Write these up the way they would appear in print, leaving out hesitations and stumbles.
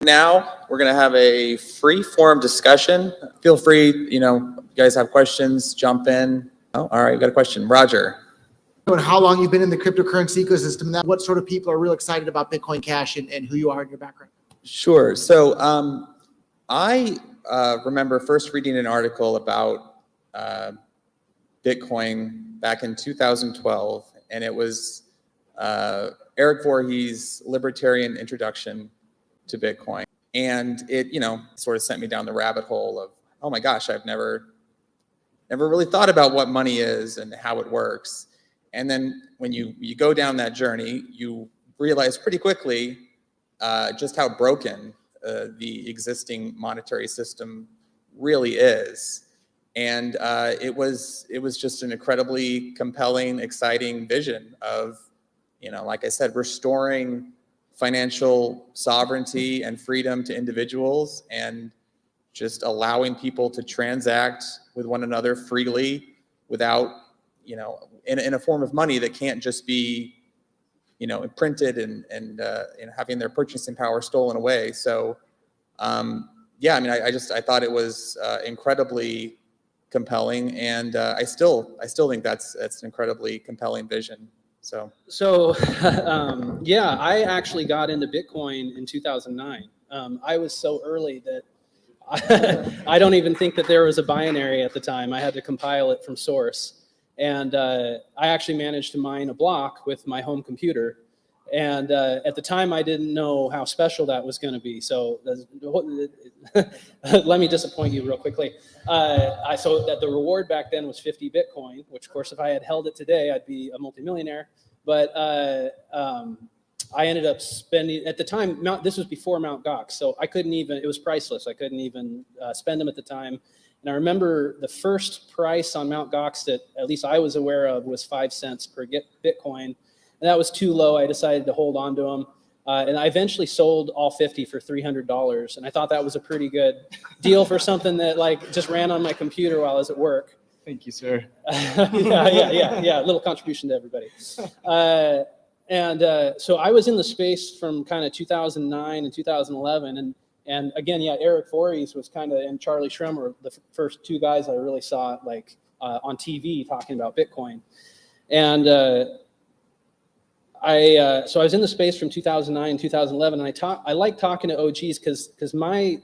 Now we're going to have a free form discussion. Feel free, if you guys have questions, jump in. Oh, all right, we've got a question. Roger. How long you've been in the cryptocurrency ecosystem, and what sort of people are real excited about Bitcoin Cash and who you are in your background? Sure. So I remember first reading an article about Bitcoin back in 2012, and it was Eric Voorhees' Libertarian Introduction to Bitcoin. And it, sort of sent me down the rabbit hole of, oh my gosh, I've never really thought about what money is and how it works. And then when you go down that journey, you realize pretty quickly just how broken the existing monetary system really is. And it was just an incredibly compelling, exciting vision of, like I said, restoring financial sovereignty and freedom to individuals and just allowing people to transact with one another freely without, in a form of money that can't just be, printed and having their purchasing power stolen away. So, yeah, I thought it was incredibly compelling, and I still think that's an incredibly compelling vision. So yeah, I actually got into Bitcoin in 2009. I was so early that I don't even think that there was a binary at the time. I had to compile it from source. And I actually managed to mine a block with my home computer. And at the time, I didn't know how special that was going to be. So let me disappoint you real quickly. So that the reward back then was 50 Bitcoin, which, of course, if I had held it today, I'd be a multimillionaire. But I ended up spending, at the time, this was before Mt. Gox, so I couldn't even, it was priceless. I couldn't even spend them at the time. And I remember the first price on Mt. Gox that at least I was aware of was 5 cents per Bitcoin. And that was too low. I decided to hold on to them. And I eventually sold all 50 for $300. And I thought that was a pretty good deal for something that just ran on my computer while I was at work. Thank you, sir. Yeah. A little contribution to everybody. So I was in the space from kind of 2009 and 2011. And again, yeah, Eric Voorhees was and Charlie Shrem were the first two guys I really saw on TV talking about Bitcoin. And so I was in the space from 2009, 2011, and I like talking to OGs because my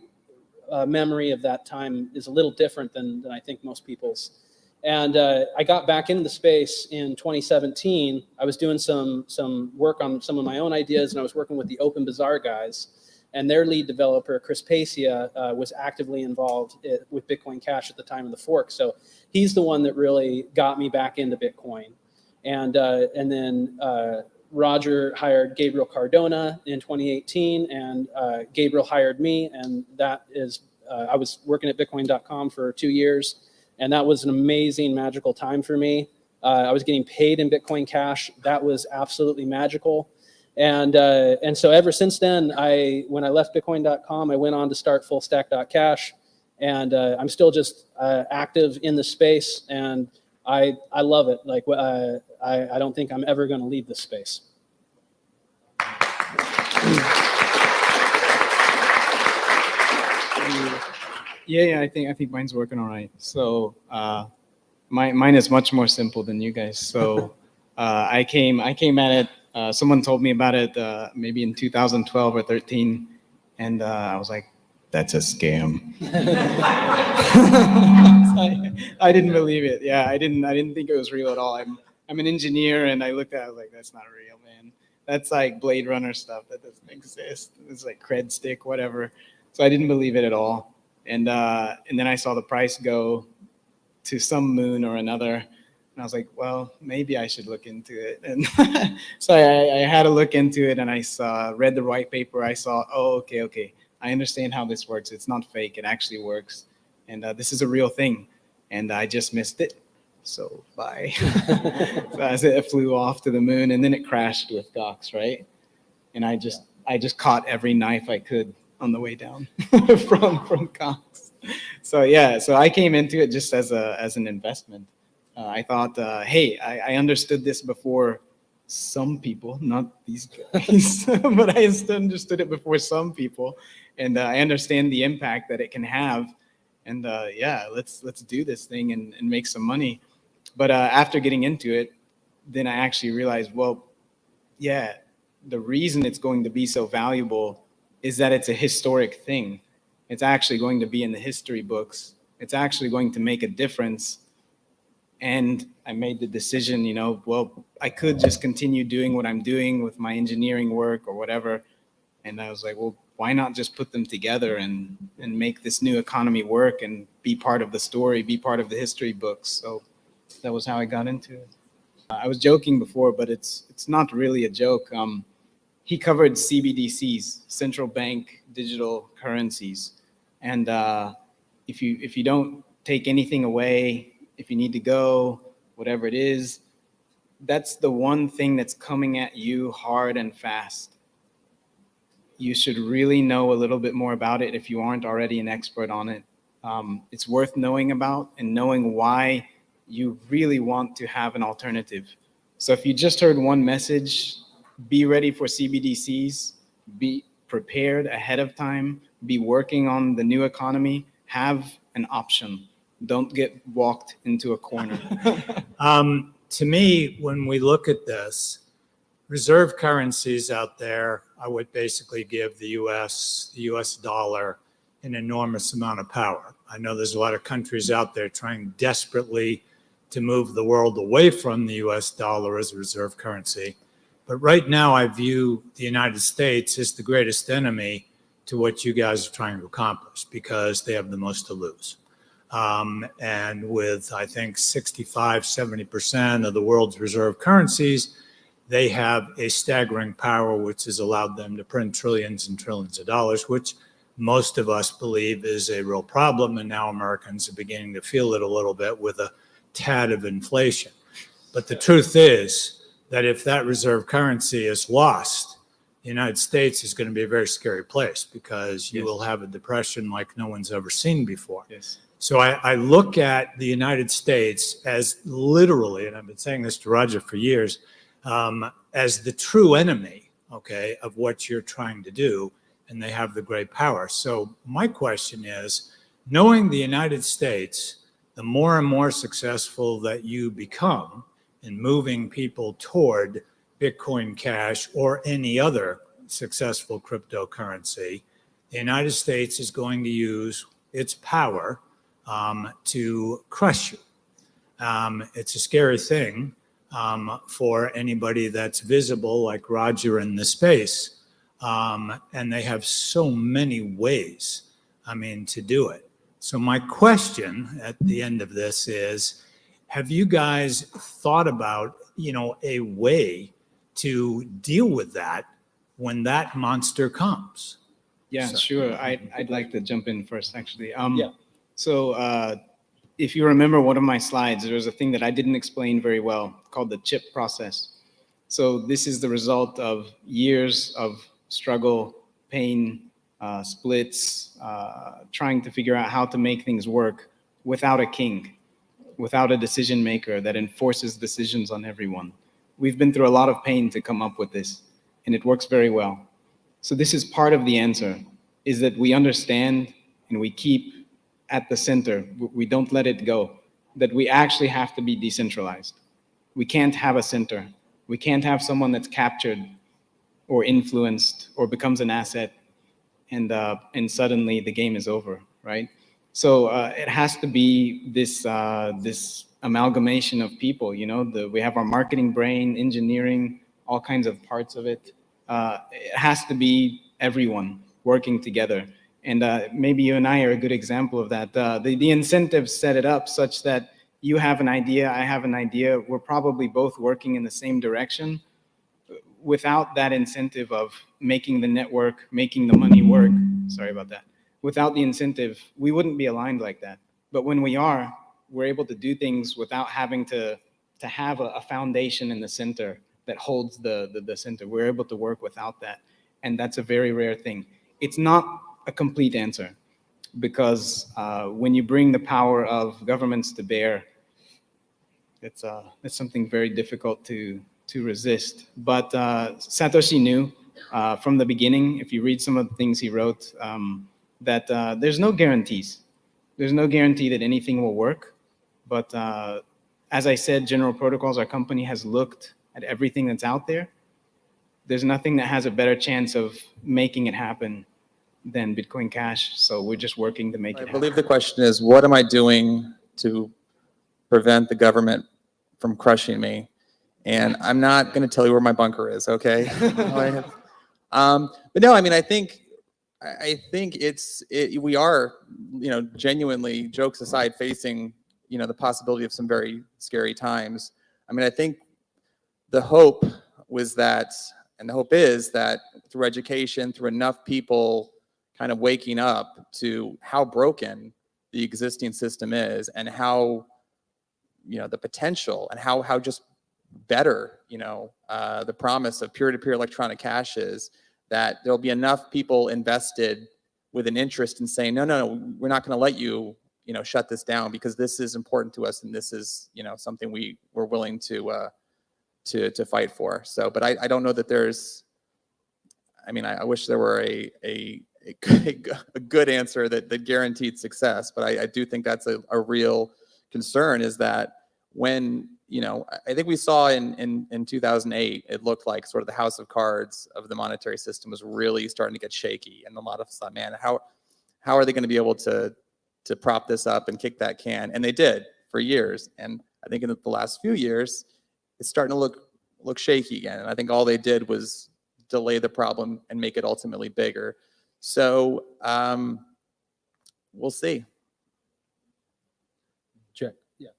memory of that time is a little different than I think most people's. And I got back into the space in 2017. I was doing some work on some of my own ideas, and I was working with the Open Bazaar guys. And their lead developer, Chris Pacia, was actively involved with Bitcoin Cash at the time of the fork. So he's the one that really got me back into Bitcoin. And then Roger hired Gabriel Cardona in 2018, and Gabriel hired me. And that is, I was working at Bitcoin.com for 2 years. And that was an amazing, magical time for me. I was getting paid in Bitcoin Cash. That was absolutely magical. And so ever since then, when I left Bitcoin.com, I went on to start Fullstack.cash. And I'm still just active in the space. And I love it. I don't think I'm ever going to leave this space. Yeah, I think mine's working all right. So mine is much more simple than you guys. So I came at it. Someone told me about it maybe in 2012 or 13, and I was like, "That's a scam." I didn't believe it. Yeah, I didn't think it was real at all. I'm an engineer, and I looked at it, I was like, "That's not real, man. That's like Blade Runner stuff. That doesn't exist. It's like cred stick, whatever." So I didn't believe it at all. And then I saw the price go to some moon or another, and I was like, well, maybe I should look into it. And so I had to look into it, and I read the white paper. I saw, oh, okay, I understand how this works. It's not fake. It actually works, and this is a real thing. And I just missed it. So bye. So as it flew off to the moon, and then it crashed with Gox, right? And I just caught every knife I could on the way down from Cox. So yeah, so I came into it just as an investment. I thought, hey, I understood this before some people, not these guys, but I understood it before some people, and I understand the impact that it can have. And yeah, let's do this thing and make some money. But after getting into it, then I actually realized, well, yeah, the reason it's going to be so valuable is that it's a historic thing. It's actually going to be in the history books. It's actually going to make a difference. And I made the decision, you know, well, I could just continue doing what I'm doing with my engineering work or whatever. And I was like, well, why not just put them together and make this new economy work and be part of the story, be part of the history books. So that was how I got into it. I was joking before, but it's not really a joke. He covered CBDCs, central bank digital currencies. And if you don't take anything away, if you need to go, whatever it is, that's the one thing that's coming at you hard and fast. You should really know a little bit more about it if you aren't already an expert on it. It's worth knowing about and knowing why you really want to have an alternative. So if you just heard one message, be ready for CBDCs, be prepared ahead of time, be working on the new economy, have an option. Don't get walked into a corner. To me, when we look at this, reserve currencies out there, I would basically give the US dollar, an enormous amount of power. I know there's a lot of countries out there trying desperately to move the world away from the US dollar as a reserve currency. But right now, I view the United States as the greatest enemy to what you guys are trying to accomplish because they have the most to lose. And with, I think, 65, 70% of the world's reserve currencies, they have a staggering power which has allowed them to print trillions and trillions of dollars, which most of us believe is a real problem. And now Americans are beginning to feel it a little bit with a tad of inflation. But the truth is that if that reserve currency is lost, the United States is going to be a very scary place because you will have a depression like no one's ever seen before. Yes. So I look at the United States as literally, and I've been saying this to Roger for years, as the true enemy, okay, of what you're trying to do, and they have the great power. So my question is, knowing the United States, the more and more successful that you become in moving people toward Bitcoin Cash or any other successful cryptocurrency, the United States is going to use its power to crush you. It's a scary thing for anybody that's visible like Roger in the space. And they have so many ways, to do it. So my question at the end of this is, have you guys thought about, a way to deal with that when that monster comes? Yeah, So- sure. I'd like to jump in first, actually. Yeah. So if you remember one of my slides, there was a thing that I didn't explain very well called the chip process. So this is the result of years of struggle, pain, splits, trying to figure out how to make things work without a king, without a decision maker that enforces decisions on everyone. We've been through a lot of pain to come up with this, and it works very well. So this is part of the answer, is that we understand and we keep at the center, we don't let it go, that we actually have to be decentralized. We can't have a center. We can't have someone that's captured or influenced or becomes an asset and suddenly the game is over, right? So it has to be this amalgamation of people, we have our marketing brain, engineering, all kinds of parts of it. It has to be everyone working together. And maybe you and I are a good example of that. The incentives set it up such that you have an idea, I have an idea, we're probably both working in the same direction. Without that incentive of making the network, making the money work, sorry about that. Without the incentive, we wouldn't be aligned like that. But when we are, we're able to do things without having to have a foundation in the center that holds the center. We're able to work without that. And that's a very rare thing. It's not a complete answer because when you bring the power of governments to bear, it's something very difficult to to resist. But Satoshi knew from the beginning, if you read some of the things he wrote, that there's no guarantees. There's no guarantee that anything will work. But as I said, General Protocols, our company, has looked at everything that's out there. There's nothing that has a better chance of making it happen than Bitcoin Cash. So we're just working to make it happen. I believe the question is, what am I doing to prevent the government from crushing me? And I'm not going to tell you where my bunker is, okay? But no, I mean, I think we are, genuinely, jokes aside, facing, the possibility of some very scary times. I mean, I think the hope was that, and the hope is that through education, through enough people kind of waking up to how broken the existing system is and how, the potential and how just better, the promise of peer-to-peer electronic cash is, that there'll be enough people invested with an interest in saying, no, we're not going to let you, shut this down, because this is important to us, and this is, something we're willing to fight for. So, but I don't know that there's, I mean, I wish there were a good answer that guaranteed success, but I do think that's a real concern, is that when, I think we saw in 2008, it looked like sort of the house of cards of the monetary system was really starting to get shaky. And a lot of us thought, man, how are they going to be able to prop this up and kick that can? And they did for years. And I think in the last few years, it's starting to look shaky again. And I think all they did was delay the problem and make it ultimately bigger. So we'll see. Check. Yeah.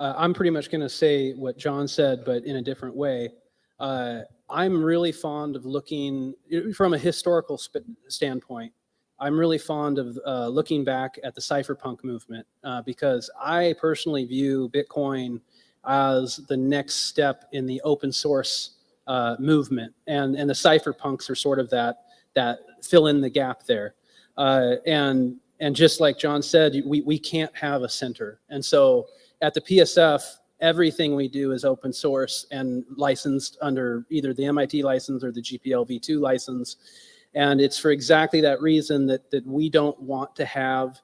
I'm pretty much going to say what John said, but in a different way. I'm really fond of looking from a historical standpoint. I'm really fond of looking back at the cypherpunk movement because I personally view Bitcoin as the next step in the open source movement, and the cypherpunks are sort of that fill in the gap there. And just like John said, we can't have a center, and so at the PSF, everything we do is open source and licensed under either the MIT license or the GPL v2 license. And it's for exactly that reason that we don't want to have,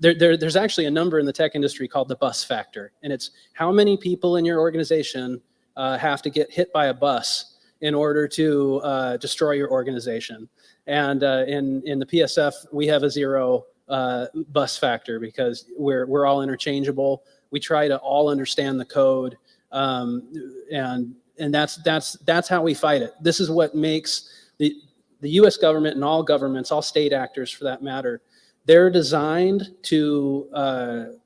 there's actually a number in the tech industry called the bus factor. And it's how many people in your organization have to get hit by a bus in order to destroy your organization. And in the PSF, we have a 0 bus factor because we're all interchangeable. We try to all understand the code, and that's how we fight it. This is what makes the U.S. government and all governments, all state actors for that matter, they're designed to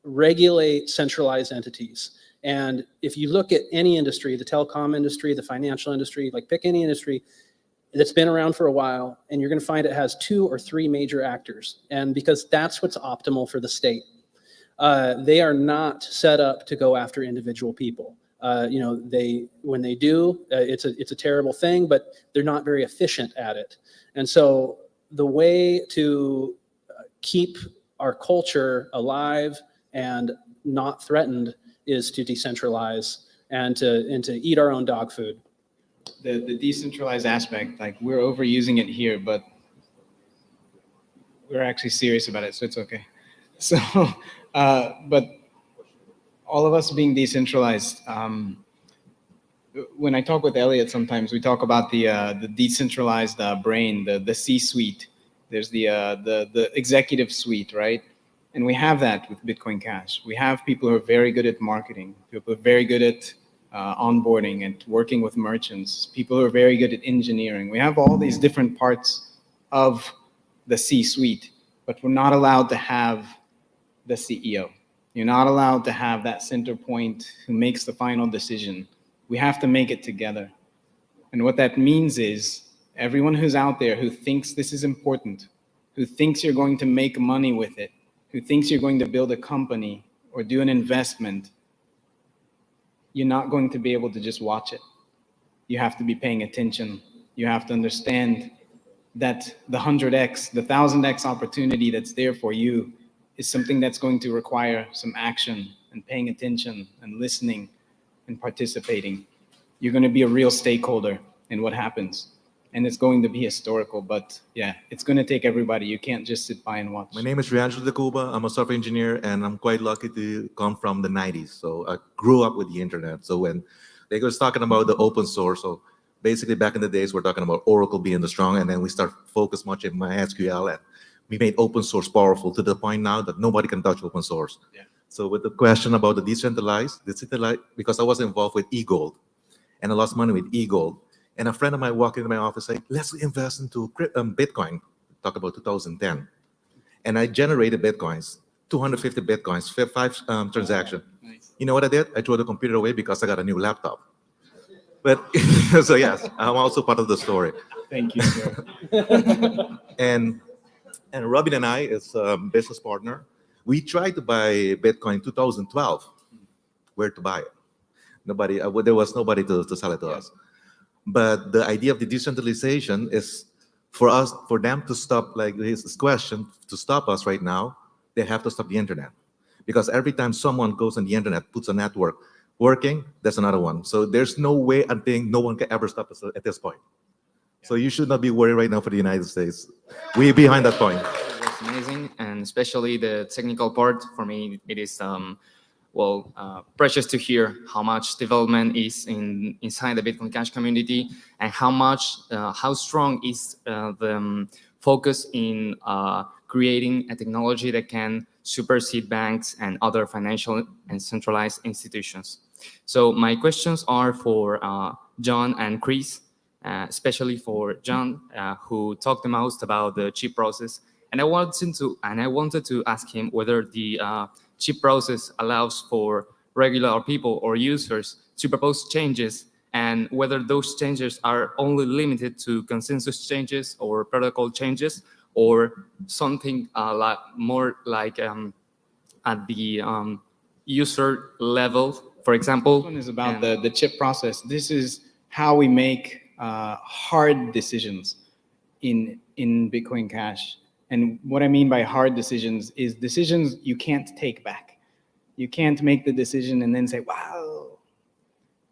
regulate centralized entities. And if you look at any industry, the telecom industry, the financial industry, like pick any industry that's been around for a while, and you're going to find it has 2 or 3 major actors. And because that's what's optimal for the state. They are not set up to go after individual people. When they do, it's a terrible thing, but they're not very efficient at it. And so the way to keep our culture alive and not threatened is to decentralize and to eat our own dog food. The decentralized aspect, like we're overusing it here, but we're actually serious about it, so it's okay. So, but all of us being decentralized, when I talk with Elliot, sometimes we talk about the decentralized brain, the C-suite. There's the executive suite, right? And we have that with Bitcoin Cash. We have people who are very good at marketing, people who are very good at onboarding and working with merchants, people who are very good at engineering. We have all these different parts of the C-suite, but we're not allowed to have the CEO. You're not allowed to have that center point who makes the final decision. We have to make it together. And what that means is everyone who's out there who thinks this is important, who thinks you're going to make money with it, who thinks you're going to build a company or do an investment, you're not going to be able to just watch it. You have to be paying attention. You have to understand that the 100x, the 1000x opportunity that's there for you is something that's going to require some action and paying attention and listening and participating. you're going to be a real stakeholder in what happens. And it's going to be historical, but yeah, it's going to take everybody. You can't just sit by and watch. My name is Riancho de Cuba. I'm a software engineer, and I'm quite lucky to come from the 90s. So I grew up with the internet. So when they was talking about the open source, so basically back in the days, we're talking about Oracle being the strong, and then we start focus much in MySQL, and we made open source powerful to the point now that nobody can touch open source. Yeah. So with the question about the decentralized, because I was involved with eGold, and I lost money with eGold. And a friend of mine walked into my office and said, let's invest into Bitcoin. Talk about 2010. And I generated Bitcoins, 250 Bitcoins, five transactions. Nice. You know what I did? I threw the computer away because I got a new laptop. But, so yes, I'm also part of the story. Thank you, sir. And Robin and I, as a business partner, we tried to buy Bitcoin in 2012. Where to buy it? Nobody, there was nobody to sell it to us. But the idea of the decentralization is for them to stop, like his question, to stop us right now, they have to stop the internet. Because every time someone goes on the internet, puts a network working, there's another one. So there's no way, I think no one can ever stop us at this point. So you should not be worried right now for the United States. We're behind that point. That's amazing, and especially the technical part. For me, it is precious to hear how much development is inside the Bitcoin Cash community, and how strong is the focus in creating a technology that can supersede banks and other financial and centralized institutions. So my questions are for John and Chris, especially for John, who talked the most about the chip process. And I wanted to ask him whether the chip process allows for regular people or users to propose changes, and whether those changes are only limited to consensus changes or protocol changes, or something more like at the user level, for example. This one is about the chip process. This is how we make hard decisions in Bitcoin Cash. And what I mean by hard decisions is decisions you can't take back. You can't make the decision and then say, wow,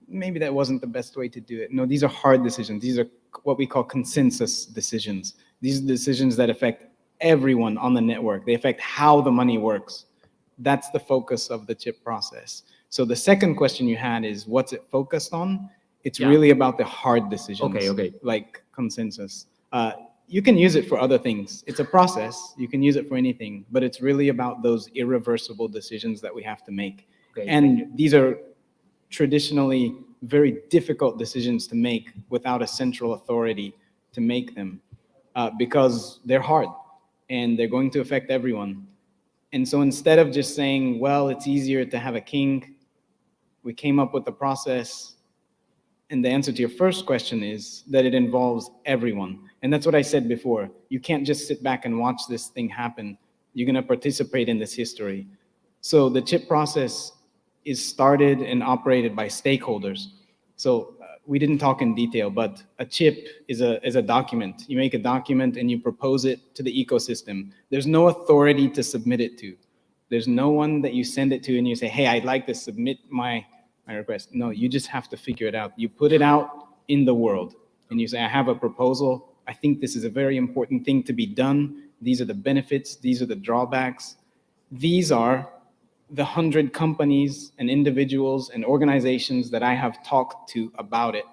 maybe that wasn't the best way to do it. No, these are hard decisions. These are what we call consensus decisions. These are decisions that affect everyone on the network. They affect how the money works. That's the focus of the chip process. So the second question you had is, what's it focused on? It's really about the hard decisions, like consensus. You can use it for other things. It's a process. You can use it for anything, but it's really about those irreversible decisions that we have to make. And these are traditionally very difficult decisions to make without a central authority to make them, because they're hard and they're going to affect everyone. And so instead of just saying, well, it's easier to have a king, we came up with the process. And the answer to your first question is that it involves everyone. And that's what I said before. You can't just sit back and watch this thing happen. You're going to participate in this history. So the chip process is started and operated by stakeholders. So we didn't talk in detail, but a chip is a document. You make a document and you propose it to the ecosystem. There's no authority to submit it to. There's no one that you send it to and you say, hey, I'd like to submit my request. No, you just have to figure it out. You put it out in the world and you say, I have a proposal. I think this is a very important thing to be done. These are the benefits. These are the drawbacks. These are the 100 companies and individuals and organizations that I have talked to about it,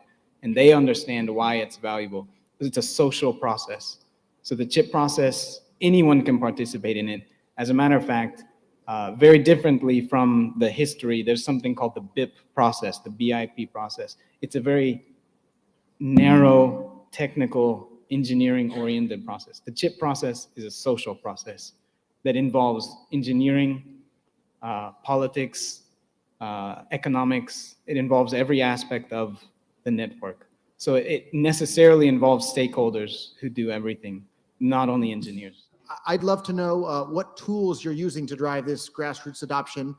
and they understand why it's valuable. Because it's a social process. So the chip process, anyone can participate in it. As a matter of fact, very differently from the history, there's something called the BIP process, the BIP process. It's a very narrow, technical, engineering-oriented process. The chip process is a social process that involves engineering, politics, economics. It involves every aspect of the network. So it necessarily involves stakeholders who do everything, not only engineers. I'd love to know what tools you're using to drive this grassroots adoption,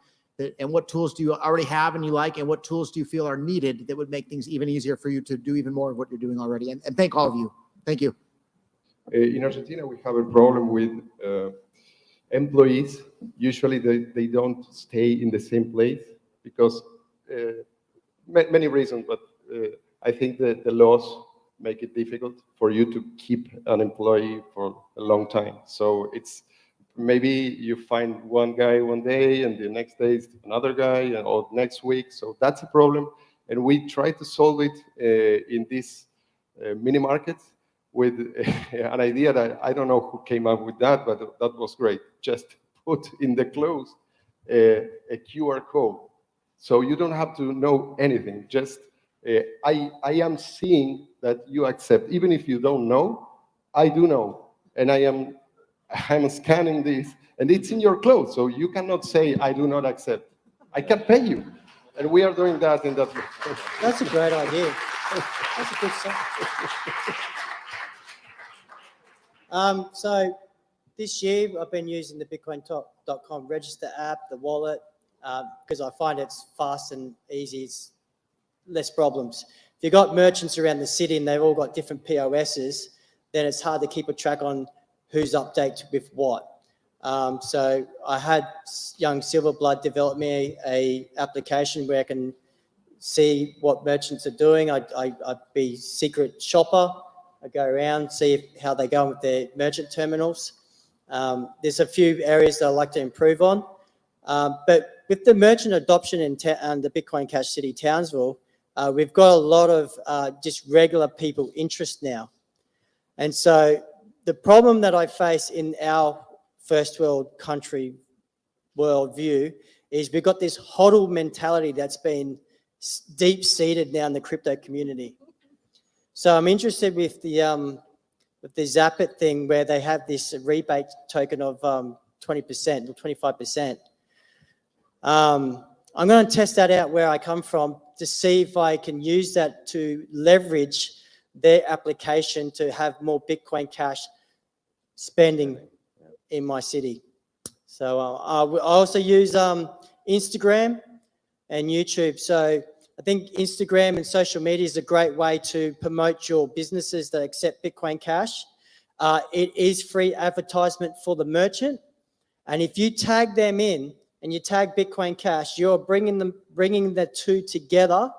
and what tools do you already have and you like, and what tools do you feel are needed that would make things even easier for you to do even more of what you're doing already. And thank all of you. Thank you. In Argentina, we have a problem with employees. Usually they don't stay in the same place because many reasons, but I think that the laws make it difficult for you to keep an employee for a long time. So it's maybe you find one guy one day and the next day is another guy, or next week. So that's a problem. And we try to solve it in this mini market with an idea that I don't know who came up with that, but that was great. Just put in the clothes a QR code. So you don't have to know anything. Just I am seeing that you accept, even if you don't know. I do know, and I'm scanning this, and it's in your clothes, so you cannot say I do not accept. I can pay you, and we are doing that in that way. That's a great idea. That's a good start. So this year I've been using the Bitcoin.com register app, the wallet, because I find it's fast and easy. It's less problems. If you've got merchants around the city and they've all got different POSs, then it's hard to keep a track on who's updated with what. So I had young Silverblood develop me a application where I can see what merchants are doing. I'd be secret shopper. I go around, see how they go with their merchant terminals. There's a few areas that I'd like to improve on. But with the merchant adoption in the Bitcoin Cash City Townsville, we've got a lot of just regular people interest now. And so the problem that I face in our first world country worldview is we've got this hodl mentality that's been deep-seated now in the crypto community. So I'm interested with the Zappit thing where they have this rebate token of 20% or 25%. I'm going to test that out where I come from to see if I can use that to leverage their application to have more Bitcoin Cash spending in my city. So I also use Instagram and YouTube. So I think Instagram and social media is a great way to promote your businesses that accept Bitcoin Cash. It is free advertisement for the merchant. And if you tag them in and you tag Bitcoin Cash, you're bringing the two together,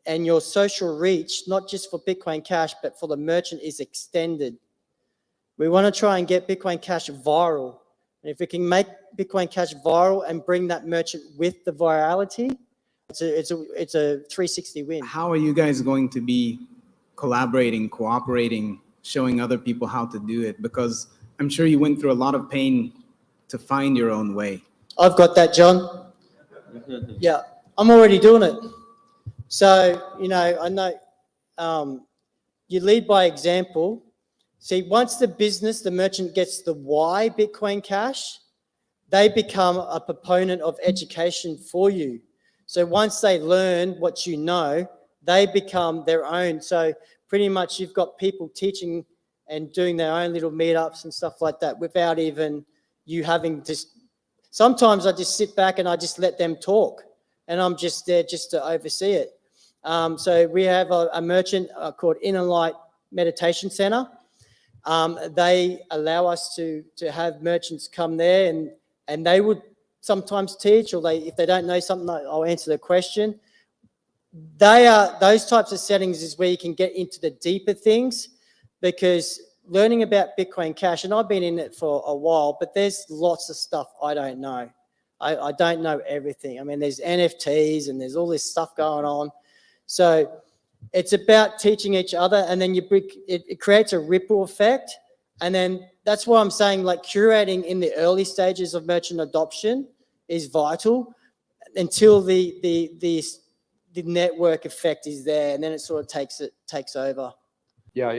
and your social reach, not just for Bitcoin Cash, but for the merchant, is extended. We want to try and get Bitcoin Cash viral. And if we can make Bitcoin Cash viral and bring that merchant with the virality, it's a 360 win. How are you guys going to be collaborating, cooperating, showing other people how to do it? Because I'm sure you went through a lot of pain to find your own way. I've got that, John. Yeah, I'm already doing it. So, I know you lead by example. See, once the merchant gets the why Bitcoin Cash, they become a proponent of education for you. So once they learn what you know, they become their own. So pretty much you've got people teaching and doing their own little meetups and stuff like that without even you having to. Sometimes I just sit back and I just let them talk, and I'm just there just to oversee it. So we have a merchant called Inner Light Meditation Center. They allow us to have merchants come there, and they would sometimes teach, or if they don't know something, I'll answer the question. Those types of settings is where you can get into the deeper things, because learning about Bitcoin Cash, and I've been in it for a while, but there's lots of stuff I don't know. I don't know everything. I mean, there's NFTs and there's all this stuff going on. So it's about teaching each other, and then it creates a ripple effect. And then that's why I'm saying, like, curating in the early stages of merchant adoption is vital until the network effect is there, and then it sort of takes over. Yeah,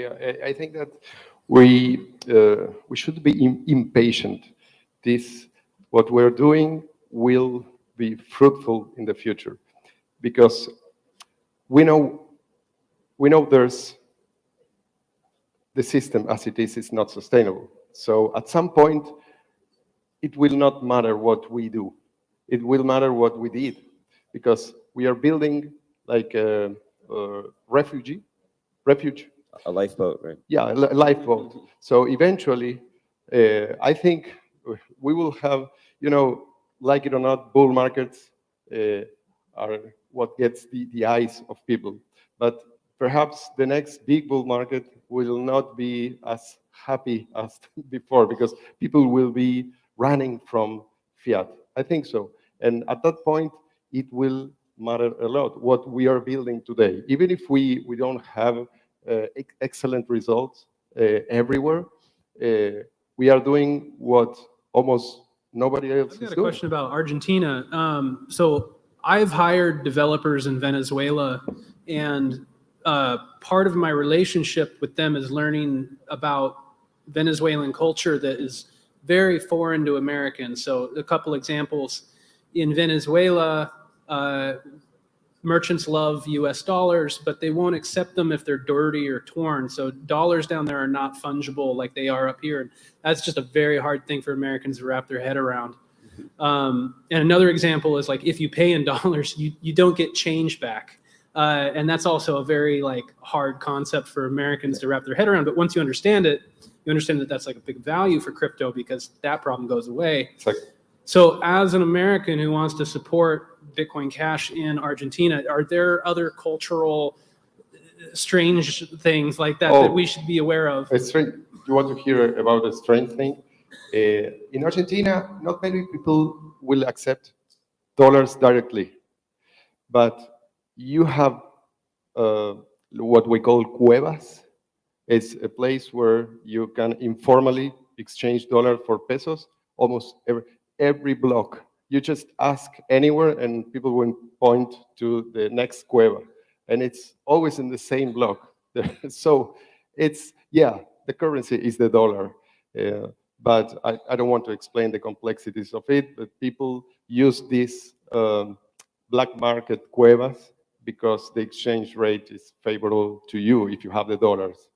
I think that we should be impatient. What we're doing will be fruitful in the future, because we know there's the system as it is not sustainable. So at some point, it will not matter what we do. It will matter what we did, because we are building like a refuge. A lifeboat, right? Yeah, a lifeboat. So eventually, I think we will have, like it or not, bull markets are what gets the eyes of people. But perhaps the next big bull market will not be as happy as before because people will be running from fiat. I think so. And at that point, it will matter a lot what we are building today. Even if we don't have excellent results everywhere, we are doing what almost nobody else I've is got a doing. question about Argentina. So I've hired developers in Venezuela, and part of my relationship with them is learning about Venezuelan culture that is very foreign to Americans. So a couple examples. In Venezuela, merchants love US dollars, but they won't accept them if they're dirty or torn. So dollars down there are not fungible like they are up here. That's just a very hard thing for Americans to wrap their head around. And another example is like if you pay in dollars, you don't get change back. And that's also a very like hard concept for Americans to wrap their head around. But once you understand it, you understand that that's like a big value for crypto because that problem goes away. Exactly. So as an American who wants to support Bitcoin Cash in Argentina, are there other cultural strange things like that that we should be aware of? You want to hear about a strange thing? In Argentina, not many people will accept dollars directly, but you have what we call cuevas. It's a place where you can informally exchange dollar for pesos almost every block. You just ask anywhere and people will point to the next cueva. And it's always in the same block. So it's, yeah, the currency is the dollar. But I don't want to explain the complexities of it, but people use these black market cuevas because the exchange rate is favorable to you if you have the dollars.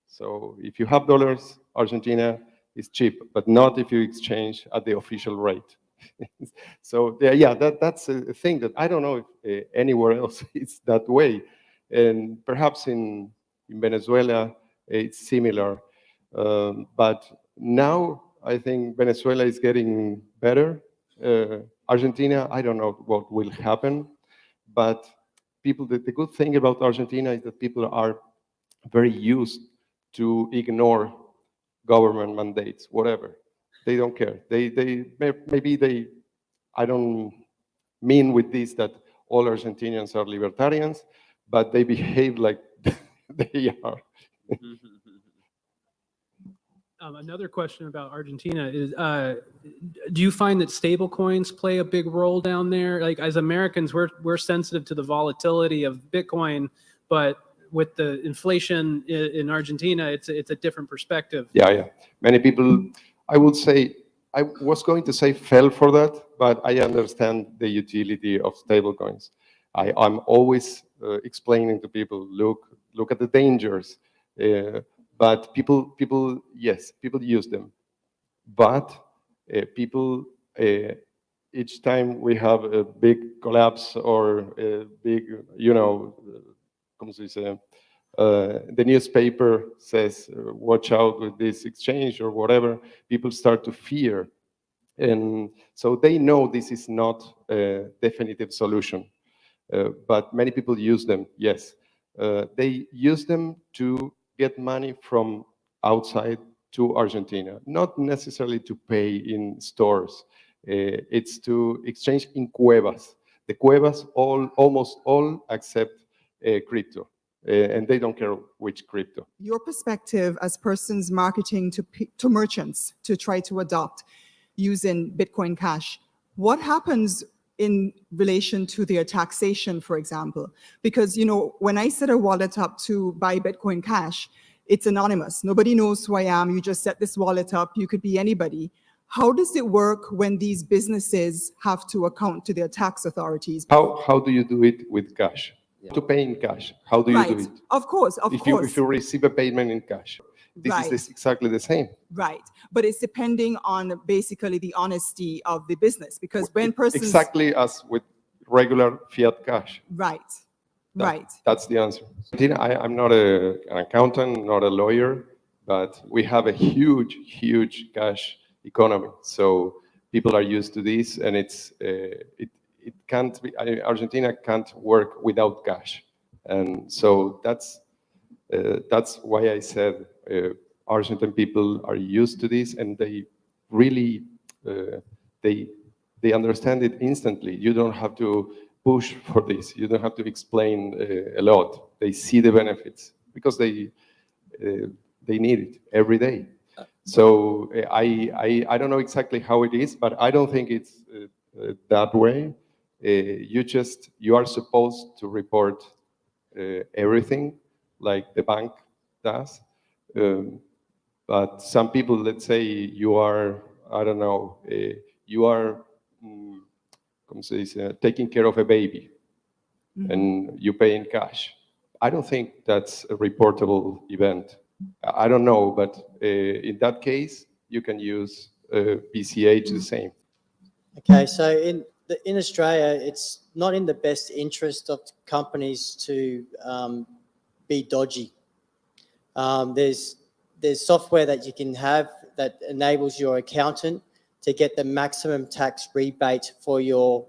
So if you have dollars, Argentina is cheap, but not if you exchange at the official rate. So yeah, that's a thing that I don't know if anywhere else it's that way. And perhaps in Venezuela, it's similar. But now I think Venezuela is getting better. Argentina, I don't know what will happen, but people, the good thing about Argentina is that people are very used to ignore government mandates, whatever. They don't care. I don't mean with this that all Argentinians are libertarians, but they behave like they are. Another question about Argentina is, do you find that stable coins play a big role down there? Like as Americans, we're sensitive to the volatility of Bitcoin, but with the inflation in Argentina, it's a different perspective. Yeah. Many people, I would say, I was going to say fell for that, but I understand the utility of stablecoins. I'm always explaining to people, look at the dangers. But people use them. But people, each time we have a big collapse or a big, como se dice, the newspaper says, watch out with this exchange or whatever, people start to fear. And so they know this is not a definitive solution. But many people use them, yes. They use them to get money from outside to Argentina, not necessarily to pay in stores. It's to exchange in cuevas. The cuevas almost all accept crypto. And they don't care which crypto. Your perspective as persons marketing to merchants to try to adopt using Bitcoin Cash, what happens in relation to their taxation, for example? Because, when I set a wallet up to buy Bitcoin Cash, it's anonymous. Nobody knows who I am. You just set this wallet up. You could be anybody. How does it work when these businesses have to account to their tax authorities? How do you do it with cash? To pay in cash, how do you do it? Of course. If you receive a payment in cash, this is exactly the same. Right. But it's depending on basically the honesty of the business, because when persons... Exactly as with regular fiat cash. Right. That's the answer. I'm not an accountant, not a lawyer, but we have a huge cash economy. So people are used to this, and it can't be, Argentina can't work without cash. And so that's why I said Argentine people are used to this, and they really they understand it instantly. You don't have to push for this. You don't have to explain a lot. They see the benefits because they need it every day. So I don't know exactly how it is, but I don't think it's that way. You are supposed to report everything like the bank does. But some people, let's say you are, I don't know, you are como se dice, taking care of a baby and you pay in cash. I don't think that's a reportable event. I don't know, but in that case, you can use BCH the same. Okay, so in Australia, it's not in the best interest of companies to be dodgy. There's software that you can have that enables your accountant to get the maximum tax rebate for your.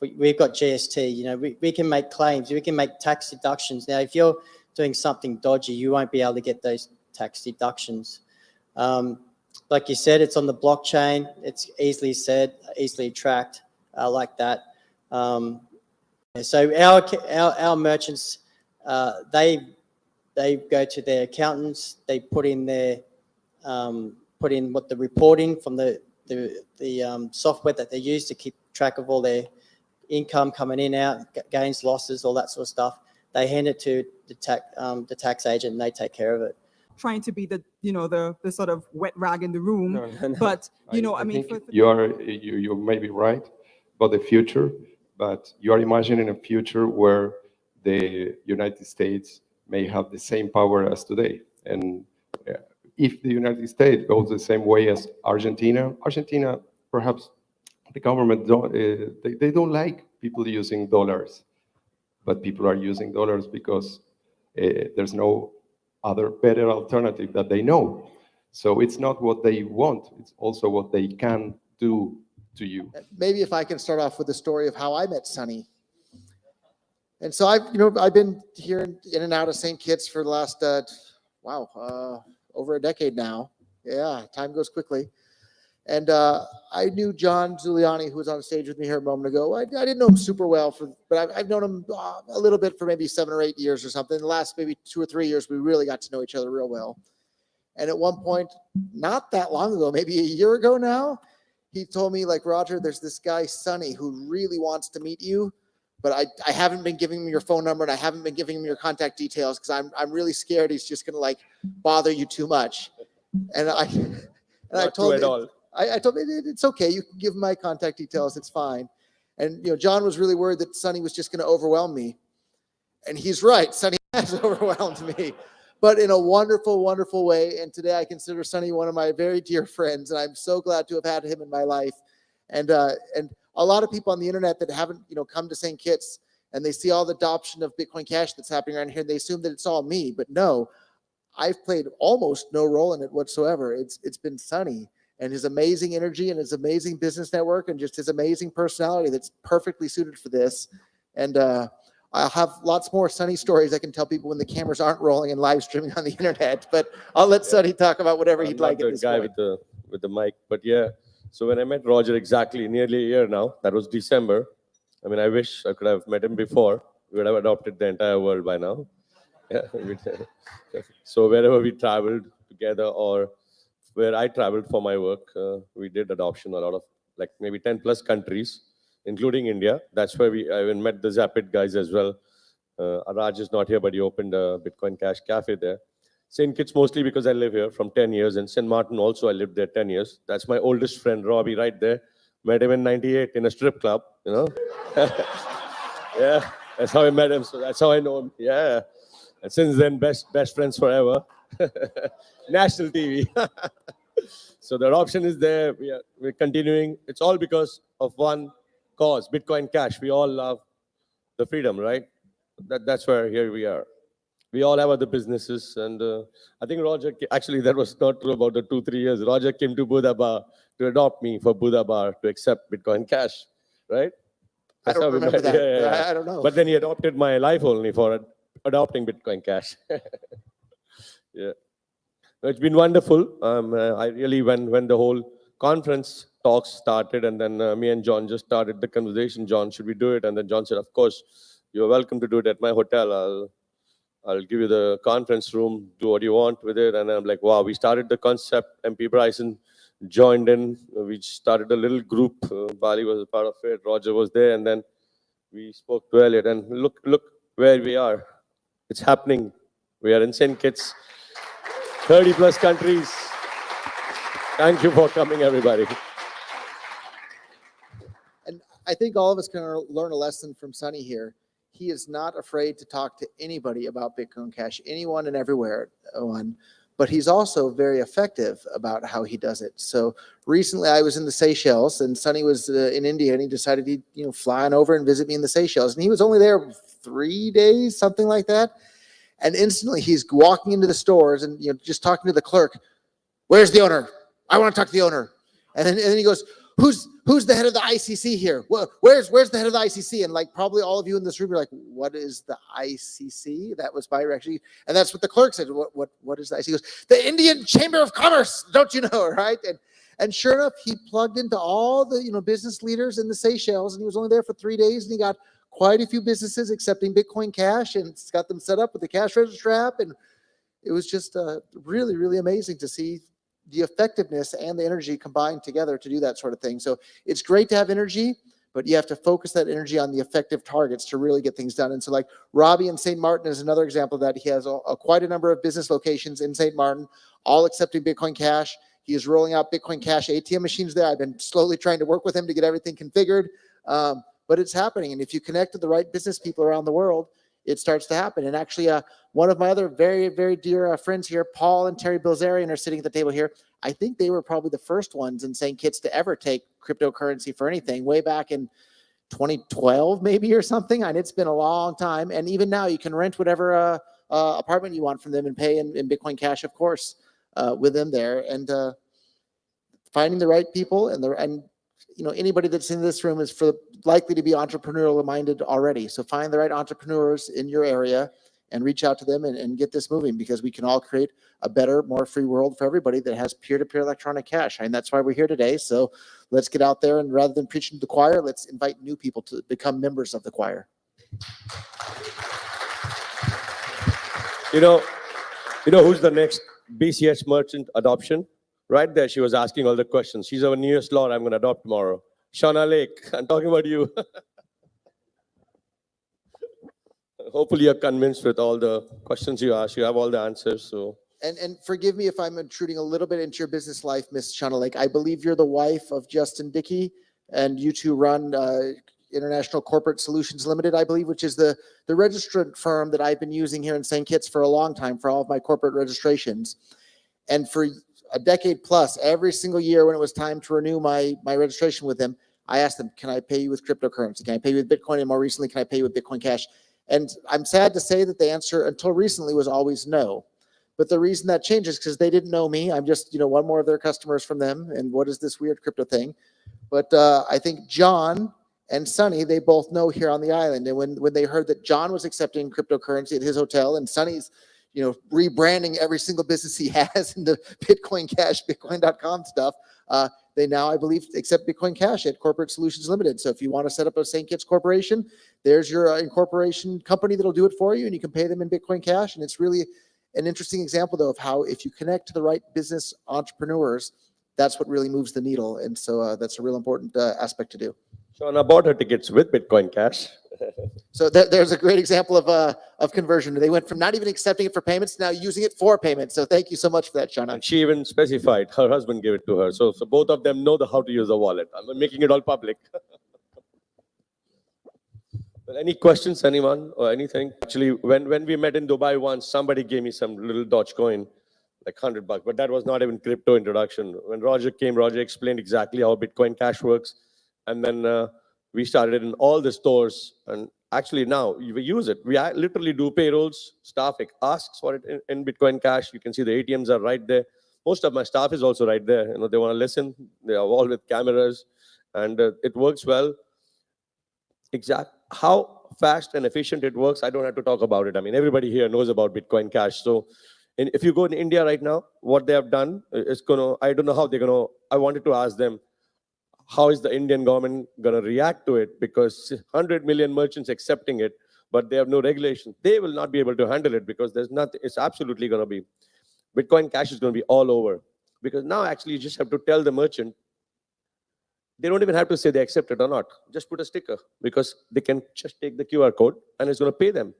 We've got GST. You know, we can make claims. We can make tax deductions. Now, if you're doing something dodgy, you won't be able to get those tax deductions. Like you said, it's on the blockchain. It's easily tracked like that. So our merchants, they go to their accountants. They put in what the reporting from the software that they use to keep track of all their income coming in, out, gains, losses, all that sort of stuff. They hand it to the tax agent, and they take care of it. Trying to be the sort of wet rag in the room, No. but I mean, think you may be right about the future, but you are imagining a future where the United States may have the same power as today. And if the United States goes the same way as Argentina, perhaps the government they don't like people using dollars, but people are using dollars because there's no other better alternative that they know. So it's not what they want, it's also what they can do to you. Maybe if I can start off with the story of how I met Sonny. And so I've been here in and out of St. Kitts for the last, over a decade now. Yeah, time goes quickly. And I knew John Giuliani, who was on stage with me here a moment ago. I didn't know him super well, but I've known him a little bit for maybe 7 or 8 years or something. The last maybe 2 or 3 years, we really got to know each other real well. And at one point, not that long ago, maybe a year ago now, he told me, like, Roger, there's this guy, Sonny, who really wants to meet you, but I haven't been giving him your phone number and I haven't been giving him your contact details because I'm really scared he's just going to, like, bother you too much. And I told him, I told him it's okay. You can give him my contact details. It's fine. And John was really worried that Sonny was just going to overwhelm me, and he's right. Sonny has overwhelmed me, but in a wonderful, wonderful way. And today I consider Sonny one of my very dear friends, and I'm so glad to have had him in my life. And a lot of people on the internet that haven't come to St. Kitts, and they see all the adoption of Bitcoin Cash that's happening around here, and they assume that it's all me. But no, I've played almost no role in it whatsoever. It's been Sonny and his amazing energy and his amazing business network and just his amazing personality that's perfectly suited for this. And I'll have lots more Sonny stories I can tell people when the cameras aren't rolling and live streaming on the internet. But I'll let Sonny talk about whatever he'd like at this point. With the mic, but yeah. So when I met Roger exactly nearly a year now, that was December. I mean, I wish I could have met him before. We would have adopted the entire world by now. Yeah. So wherever we traveled together or where I traveled for my work, we did adoption a lot of, like, maybe 10 plus countries, including India. That's where I even met the Zapit guys as well. Raj is not here, but he opened a Bitcoin Cash cafe there. St. Kitts mostly because I live here from 10 years, and St. Maarten also I lived there 10 years. That's my oldest friend, Robbie, right there. Met him in 98 in a strip club, Yeah, that's how I met him. So that's how I know him. Yeah. And since then, best friends forever. National TV. So the adoption is there. We're continuing. It's all because of one cause, Bitcoin Cash. We all love the freedom, right? That's where here we are. We all have other businesses. And I think Roger, actually that was not true about the 2-3 years. Roger came to Buddha Bar to adopt me for Buddha Bar to accept Bitcoin Cash, right? I That's how don't we remember met. that. Yeah, yeah, yeah. I don't know. But then he adopted my life only for adopting Bitcoin Cash. Yeah. It's been wonderful. I really, when the whole conference talks started, and then me and John just started the conversation. John, should we do it? And then John said, of course, you're welcome to do it at my hotel. I'll give you the conference room, do what you want with it. And I'm like, wow, we started the concept. MP Bryson joined in. We started a little group. Bali was a part of it. Roger was there. And then we spoke to Elliot. And look where we are. It's happening. We are in St. Kitts, 30 plus countries. Thank you for coming, everybody. And I think all of us can learn a lesson from Sonny here. He is not afraid to talk to anybody about Bitcoin Cash, anyone and everywhere, but he's also very effective about how he does it. So recently I was in the Seychelles, and Sonny was in India, and he decided he'd fly on over and visit me in the Seychelles. And he was only there 3 days, something like that. And instantly he's walking into the stores and just talking to the clerk. Where's the owner? I want to talk to the owner. And then he goes, who's the head of the ICC here? Where's the head of the ICC? And like probably all of you in this room are like, what is the ICC? That was my reaction. And that's what the clerk said. What is the ICC? He goes, the Indian Chamber of Commerce. Don't you know, right? And sure enough, he plugged into all the business leaders in the Seychelles, and he was only there for 3 days, and he got quite a few businesses accepting Bitcoin Cash, and it's got them set up with the cash register app. And it was just really, really amazing to see the effectiveness and the energy combined together to do that sort of thing. So it's great to have energy, but you have to focus that energy on the effective targets to really get things done. And so like Robbie in St. Martin is another example of that. He has quite a number of business locations in St. Martin, all accepting Bitcoin Cash. He is rolling out Bitcoin Cash ATM machines there. I've been slowly trying to work with him to get everything configured, but it's happening. And if you connect to the right business people around the world, it starts to happen. And actually, one of my other very, very dear friends here, Paul and Terry Bilzerian, are sitting at the table here. I think they were probably the first ones in St. Kitts to ever take cryptocurrency for anything, way back in 2012 maybe or something. And it's been a long time. And even now you can rent whatever apartment you want from them and pay in Bitcoin Cash, of course, with them there. And finding the right people and anybody that's in this room is likely to be entrepreneurial minded already. So find the right entrepreneurs in your area and reach out to them and get this moving, because we can all create a better, more free world for everybody that has peer-to-peer electronic cash. And that's why we're here today. So let's get out there, and rather than preaching to the choir, let's invite new people to become members of the choir. You know who's the next BCH merchant adoption? Right there, she was asking all the questions. She's our newest lot I'm going to adopt tomorrow. Shauna Lake, I'm talking about you. Hopefully you're convinced with all the questions you ask. You have all the answers. So. And forgive me if I'm intruding a little bit into your business life, Miss Shauna Lake. I believe you're the wife of Justin Dickey, and you two run International Corporate Solutions Limited, I believe, which is the registrant firm that I've been using here in St. Kitts for a long time for all of my corporate registrations. And for a decade plus, every single year when it was time to renew my registration with them, I asked them, can I pay you with cryptocurrency? Can I pay you with Bitcoin? And more recently, can I pay you with Bitcoin Cash? And I'm sad to say that the answer until recently was always no. But the reason that changes because they didn't know me. I'm just, one more of their customers from them. And what is this weird crypto thing? But I think John and Sonny, they both know here on the island. And when they heard that John was accepting cryptocurrency at his hotel, and Sonny's rebranding every single business he has into Bitcoin Cash, Bitcoin.com stuff. They now, I believe, accept Bitcoin Cash at Corporate Solutions Limited. So if you want to set up a St. Kitts corporation, there's your incorporation company that'll do it for you, and you can pay them in Bitcoin Cash. And it's really an interesting example, though, of how if you connect to the right business entrepreneurs, that's what really moves the needle. And so that's a real important aspect to do. Shauna bought her tickets with Bitcoin Cash. So there's a great example of conversion. They went from not even accepting it for payments to now using it for payments. So thank you so much for that, Shauna. And she even specified her husband gave it to her. So both of them know how to use the wallet. I'm making it all public. Well, any questions, anyone or anything? Actually, when we met in Dubai once, somebody gave me some little Dogecoin, like $100, but that was not even crypto introduction. When Roger came, Roger explained exactly how Bitcoin Cash works. And then we started it in all the stores, and actually now we use it. We literally do payrolls. Staff asks for it in Bitcoin Cash. You can see the ATMs are right there. Most of my staff is also right there. They want to listen. They are all with cameras, and it works well. how fast and efficient it works, I don't have to talk about it. I mean, everybody here knows about Bitcoin Cash. So if you go in India right now, what they have done is I don't know how they're gonna, I wanted to ask them, how is the Indian government gonna react to it? Because 100 million merchants accepting it, but they have no regulation. They will not be able to handle it because there's nothing, it's absolutely gonna be, Bitcoin Cash is gonna be all over. Because now actually you just have to tell the merchant, they don't even have to say they accept it or not. Just put a sticker because they can just take the QR code and it's going to pay them.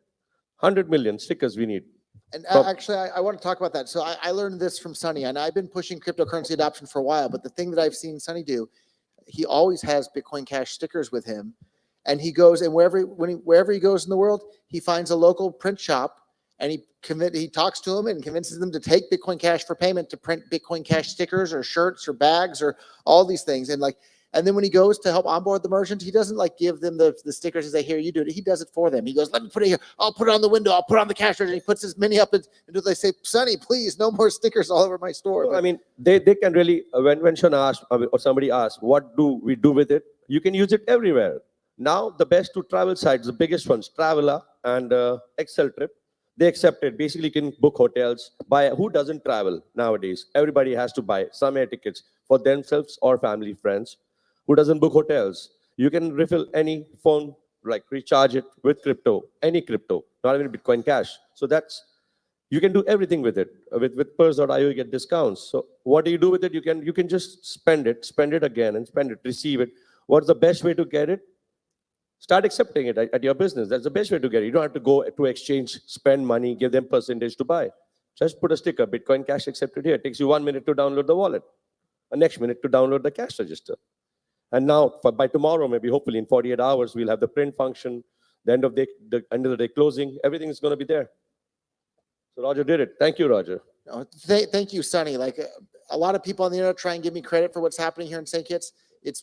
100 million stickers we need. And actually, I want to talk about that. So I learned this from Sonny, and I've been pushing cryptocurrency adoption for a while. But the thing that I've seen Sonny do, he always has Bitcoin Cash stickers with him, and he goes and wherever he goes in the world, he finds a local print shop, and he talks to them and convinces them to take Bitcoin Cash for payment to print Bitcoin Cash stickers or shirts or bags or all these things. And then when he goes to help onboard the merchant, he doesn't give them the stickers and say, here, you do it. He does it for them. He goes, let me put it here. I'll put it on the window. I'll put it on the cash register. He puts as many up until they say, Sonny, please, no more stickers all over my store. Well, I mean, they can really, when Sean asked, or somebody asked, what do we do with it? You can use it everywhere. Now, the best two travel sites, the biggest ones, Traveler and Excel Trip, they accept it. Basically, you can book hotels. Who doesn't travel nowadays? Everybody has to buy some air tickets for themselves or family, friends. Who doesn't book hotels? You can refill any phone, like recharge it with crypto, any crypto, not even Bitcoin Cash. So you can do everything with it. With Purse.io, you get discounts. So what do you do with it? You can just spend it again and spend it, receive it. What's the best way to get it? Start accepting it at your business. That's the best way to get it. You don't have to go to exchange, spend money, give them percentage to buy. Just put a sticker, Bitcoin Cash accepted here. It takes you 1 minute to download the wallet, the next minute to download the cash register. And now, by tomorrow, maybe hopefully in 48 hours, we'll have the print function, the end of the day closing. Everything is going to be there. So Roger did it. Thank you, Roger. Thank you, Sonny. A lot of people on the internet try and give me credit for what's happening here in St. Kitts. It's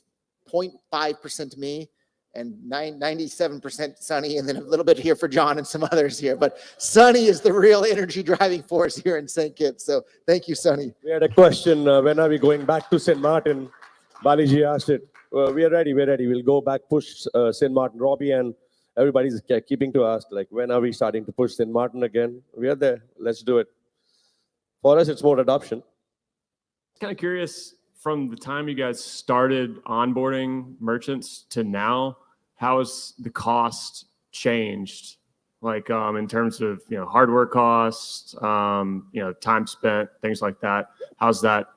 0.5% me and 97% Sonny, and then a little bit here for John and some others here. But Sonny is the real energy driving force here in St. Kitts. So thank you, Sonny. We had a question, when are we going back to St. Maarten? Baliji asked it. We are ready. We're ready. We'll go back, push St. Maarten. Robbie and everybody's keeping to ask, when are we starting to push St. Maarten again? We are there. Let's do it. For us, it's more adoption. Kind of curious, from the time you guys started onboarding merchants to now, how has the cost changed? In terms of hardware costs, time spent, things like that. How's that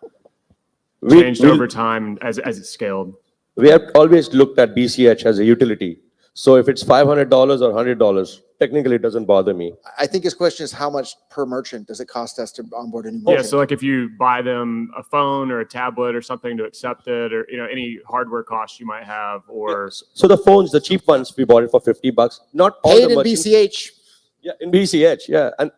changed over time as it scaled? We have always looked at BCH as a utility. So if it's $500 or $100, technically it doesn't bother me. I think his question is how much per merchant does it cost us to onboard a new merchant? Yeah, so if you buy them a phone or a tablet or something to accept it, or any hardware costs you might have, or so the phones, the cheap ones, we bought it for $50. Not all paid the in merchants. BCH. Yeah, in BCH, yeah, and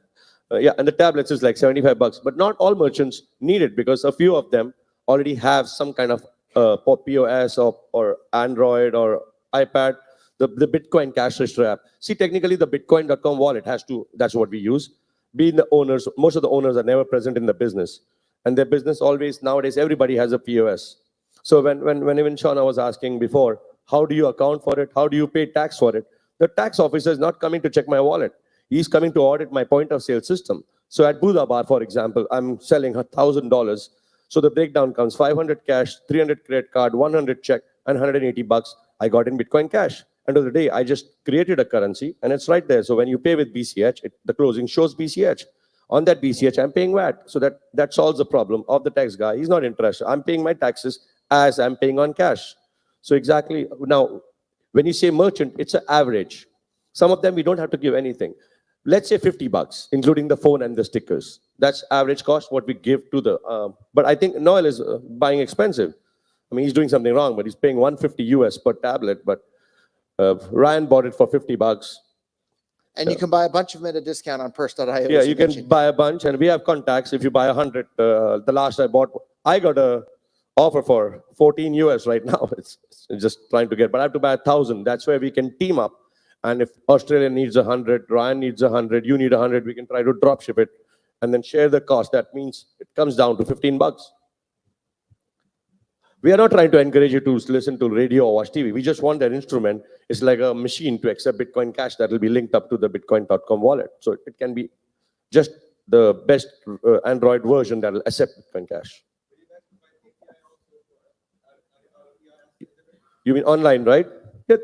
and the tablets is like $75. But not all merchants need it because a few of them already have some kind of POS or Android or iPad. The Bitcoin Cash Register app. See, technically the Bitcoin.com wallet that's what we use. Being the owners, most of the owners are never present in the business. And their business always, nowadays, everybody has a POS. So when even Shauna was asking before, how do you account for it? How do you pay tax for it? The tax officer is not coming to check my wallet. He's coming to audit my point of sale system. So at Buddha Bar, for example, I'm selling $1,000. So the breakdown comes 500 cash, 300 credit card, 100 check, and $180 I got in Bitcoin Cash. End of the day, I just created a currency and it's right there. So when you pay with BCH, the closing shows BCH. On that BCH, I'm paying VAT. So that solves the problem of the tax guy. He's not interested. I'm paying my taxes as I'm paying on cash. So exactly, now, when you say merchant, it's an average. Some of them, we don't have to give anything. Let's say $50, including the phone and the stickers. That's average cost, what we give to the, but I think Noel is buying expensive. I mean, he's doing something wrong, but he's paying $150 US per tablet, but Ryan bought it for $50. And you can buy a bunch of them at a discount on Purse.io. Yeah, you can buy a bunch, and we have contacts. If you buy 100, the last I bought, I got a offer for 14 US right now. It's just trying to get, but I have to buy 1,000. That's where we can team up. And if Australia needs 100, Ryan needs 100, you need 100, we can try to drop ship it and then share the cost. That means it comes down to $15. We are not trying to encourage you to listen to radio or watch TV. We just want that instrument. It's like a machine to accept Bitcoin Cash that will be linked up to the Bitcoin.com wallet. So it can be just the best Android version that will accept Bitcoin Cash. You mean online, right? Yeah,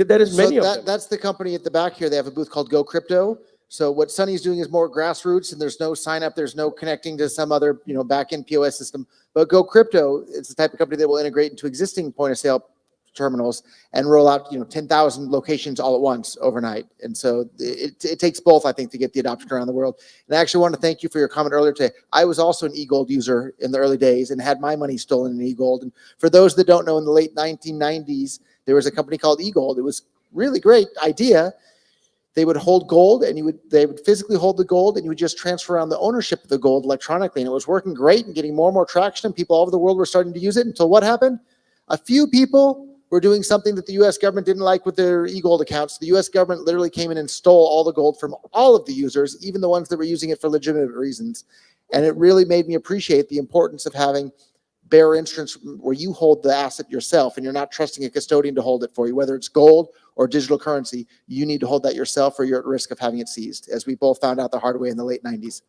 there is many of them. That's the company at the back here. They have a booth called Go Crypto. So what Sunny's doing is more grassroots, and there's no sign up, there's no connecting to some other, back-end POS system. But Go Crypto, it's the type of company that will integrate into existing point of sale terminals and roll out, 10,000 locations all at once overnight. And so it takes both, I think, to get the adoption around the world. And I actually want to thank you for your comment earlier today. I was also an eGold user in the early days and had my money stolen in eGold. And for those that don't know, in the late 1990s, there was a company called eGold. It was really great idea. They would hold gold, and they would physically hold the gold, and you would just transfer around the ownership of the gold electronically. And it was working great and getting more and more traction, and people all over the world were starting to use it until what happened? A few people were doing something that the U.S. government didn't like with their eGold accounts. The U.S. government literally came in and stole all the gold from all of the users, even the ones that were using it for legitimate reasons. And it really made me appreciate the importance of having bearer instruments where you hold the asset yourself and you're not trusting a custodian to hold it for you, whether it's gold or digital currency. You need to hold that yourself or you're at risk of having it seized, as we both found out the hard way in the late 90s.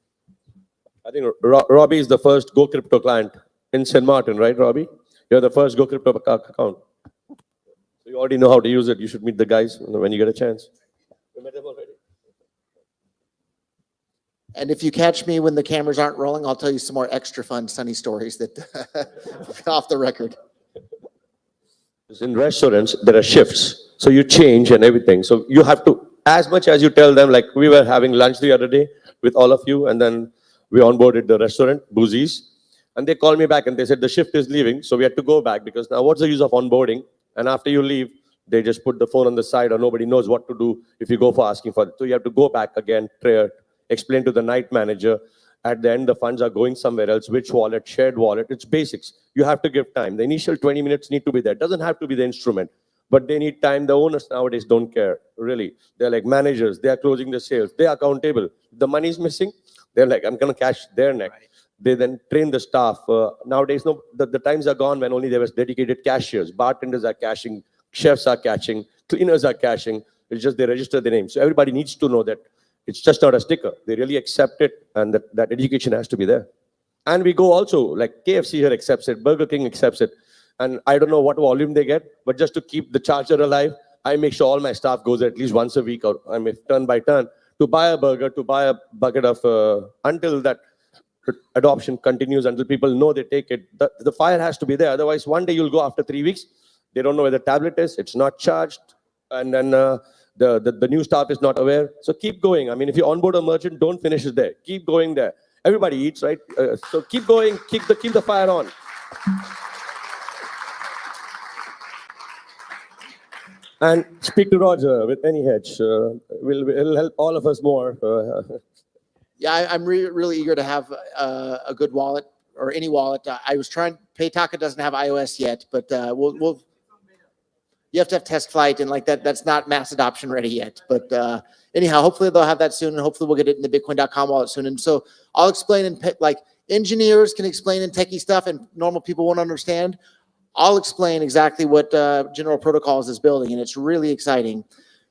I think Robbie is the first Go Crypto client in St. Maarten, right, Robbie? You're the first Go Crypto account. So you already know how to use it. You should meet the guys when you get a chance. You met them already? And if you catch me when the cameras aren't rolling, I'll tell you some more extra fun, sunny stories that off the record. In restaurants, there are shifts. So you change and everything. So you have to, as much as you tell them, like we were having lunch the other day with all of you, and then we onboarded the restaurant, Boozies, and they called me back and they said the shift is leaving. So we had to go back because now what's the use of onboarding? And after you leave, they just put the phone on the side or nobody knows what to do if you go for asking for it. So you have to go back again, explain to the night manager. At the end, the funds are going somewhere else. Which wallet, shared wallet, it's basics. You have to give time. The initial 20 minutes need to be there. It doesn't have to be the instrument, but they need time. The owners nowadays don't care, really. They're like managers. They are closing the sales. They are accountable. The money is missing. They're like, I'm going to cash their neck. Right. They then train the staff. Nowadays, no, the times are gone when only there was dedicated cashiers. Bartenders are cashing. Chefs are cashing. Cleaners are cashing. It's just they register their name. So everybody needs to know that it's just not a sticker. They really accept it, and that education has to be there. And we go also, like KFC here accepts it, Burger King accepts it. And I don't know what volume they get, but just to keep the charger alive, I make sure all my staff goes at least once a week, or I mean, turn by turn, to buy a burger, to buy a bucket of, until that adoption continues, until people know they take it. The fire has to be there. Otherwise, one day you'll go after 3 weeks, they don't know where the tablet is, it's not charged, and then the new staff is not aware. So keep going. I mean, if you onboard a merchant, don't finish it there. Keep going there. Everybody eats, right? So keep going. Keep the fire on. And speak to Roger with any hedge. Will help all of us more. Yeah, I'm really eager to have a good wallet or any wallet. I was trying. Paytaka doesn't have iOS yet, but we'll. You have to have test flight, and like that's not mass adoption ready yet. But anyhow, hopefully they'll have that soon, and hopefully we'll get it in the Bitcoin.com wallet soon. And so I'll explain in like engineers can explain in techie stuff, and normal people won't understand. I'll explain exactly what General Protocols is building, and it's really exciting.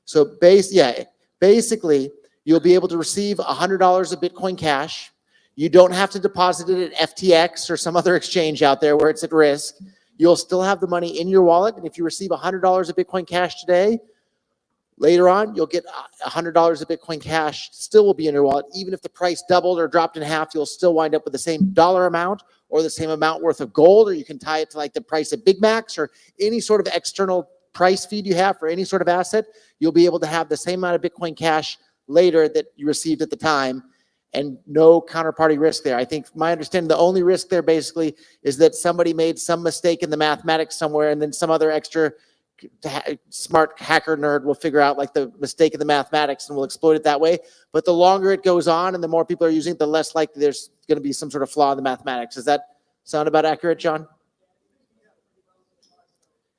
So basically, you'll be able to receive $100 of Bitcoin Cash. You don't have to deposit it at FTX or some other exchange out there where it's at risk. You'll still have the money in your wallet. And if you receive $100 of Bitcoin Cash today, later on, you'll get $100 of Bitcoin Cash still will be in your wallet. Even if the price doubled or dropped in half, you'll still wind up with the same dollar amount or the same amount worth of gold, or you can tie it to like the price of Big Macs or any sort of external price feed you have for any sort of asset. You'll be able to have the same amount of Bitcoin Cash later that you received at the time, and no counterparty risk there. I think my understanding, the only risk there basically is that somebody made some mistake in the mathematics somewhere, and then some other extra smart hacker nerd will figure out like the mistake in the mathematics and will exploit it that way. But the longer it goes on and the more people are using it, the less likely there's going to be some sort of flaw in the mathematics. Does that sound about accurate, John?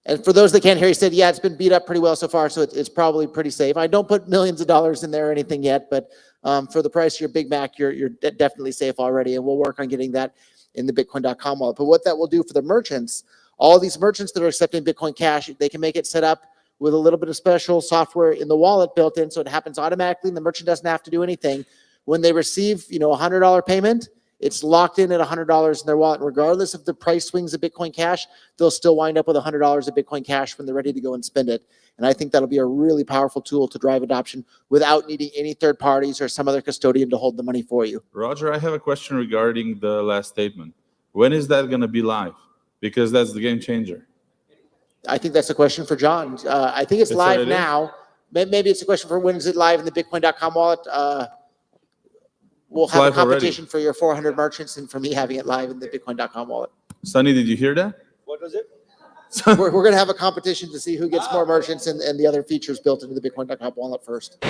And for those that can't hear, he said, yeah, it's been beat up pretty well so far, so it's probably pretty safe. I don't put millions of dollars in there or anything yet, but for the price of your Big Mac, you're definitely safe already, and we'll work on getting that in the Bitcoin.com wallet. But what that will do for the merchants, all these merchants that are accepting Bitcoin Cash, they can make it set up with a little bit of special software in the wallet built in, so it happens automatically and the merchant doesn't have to do anything. When they receive, a $100 payment, it's locked in at $100 in their wallet. Regardless of the price swings of Bitcoin Cash, they'll still wind up with $100 of Bitcoin Cash when they're ready to go and spend it. And I think that'll be a really powerful tool to drive adoption without needing any third parties or some other custodian to hold the money for you. Roger, I have a question regarding the last statement. When is that going to be live? Because that's the game changer. I think that's a question for John. I think it's live now. Maybe it's a question for when is it live in the Bitcoin.com wallet. We'll have a competition for your 400 merchants and for me having it live in the Bitcoin.com wallet. Sonny, did you hear that? What was it? We're going to have a competition to see who gets more merchants and the other features built into the Bitcoin.com wallet first.